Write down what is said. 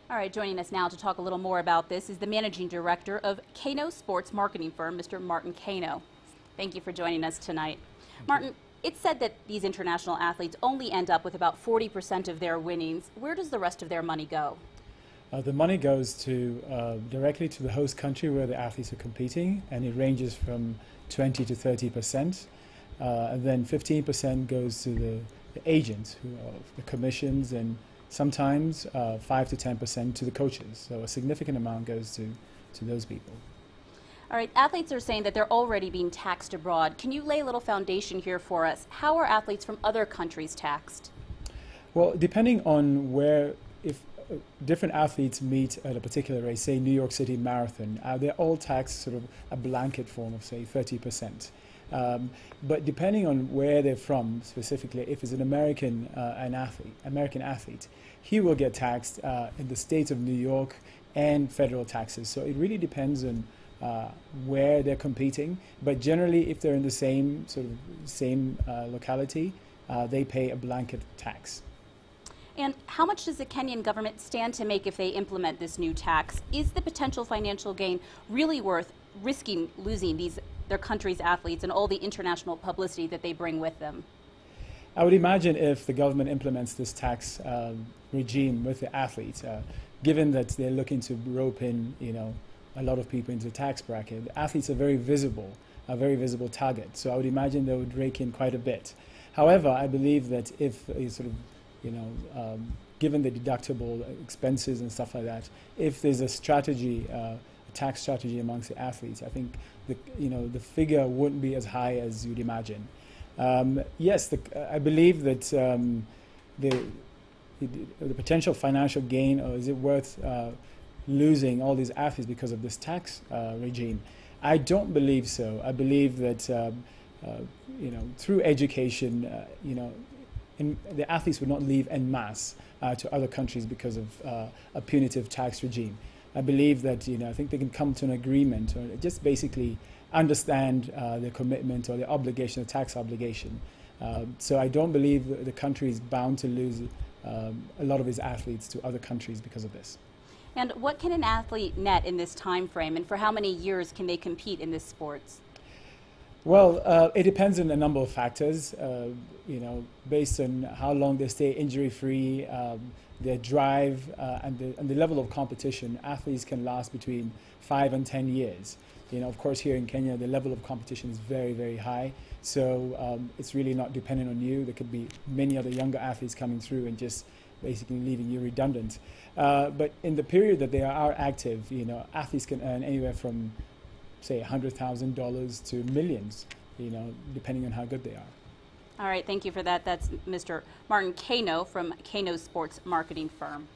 All right, joining us now to talk a little more about this is the managing director of Keino Sports Marketing Firm, Mr. Martin Keino. Thank you for joining us tonight. Martin, it's said that these international athletes only end up with about 40% of their winnings. Where does the rest of their money go? The money goes to directly to the host country where the athletes are competing, and it ranges from 20 to 30%. And then 15% goes to the agents, who are the commissions, and sometimes 5 to 10% to the coaches. So a significant amount goes to those people. All right, athletes are saying that they're already being taxed abroad. Can you lay a little foundation here for us? How are athletes from other countries taxed? Well, depending on where, if different athletes meet at a particular race, say New York City Marathon, they're all taxed sort of a blanket form of, say, 30%. But depending on where they're from, specifically, if it's an American athlete, he will get taxed in the state of New York and federal taxes. So it really depends on where they're competing. But generally, if they're in the same locality, they pay a blanket tax. And how much does the Kenyan government stand to make if they implement this new tax? Is the potential financial gain really worth risking losing their country's athletes and all the international publicity that they bring with them? I would imagine if the government implements this tax regime with the athletes, given that they're looking to rope in, a lot of people into the tax bracket, the athletes are very visible target. So I would imagine they would rake in quite a bit. However, I believe that if given the deductible expenses and stuff like that, if there's a strategy, a tax strategy amongst the athletes, I think the figure wouldn't be as high as you'd imagine. Yes, I believe that the potential financial gain, or is it worth losing all these athletes because of this tax regime? I don't believe so. I believe that through education, the athletes would not leave en masse to other countries because of a punitive tax regime. I believe that I think they can come to an agreement, or just basically understand their commitment or their obligation, the tax obligation. So I don't believe the country is bound to lose a lot of its athletes to other countries because of this. And what can an athlete net in this time frame, and for how many years can they compete in this sports? Well, it depends on a number of factors, based on how long they stay injury-free, their drive, and the level of competition. Athletes can last between 5 and 10 years. Of course, here in Kenya, the level of competition is very, very high. So it's really not dependent on you. There could be many other younger athletes coming through and just basically leaving you redundant. But in the period that they are active, athletes can earn anywhere from, say, $100,000 to millions, depending on how good they are. All right, thank you for that. That's Mr. Martin Keino from Keino Sports Marketing Firm.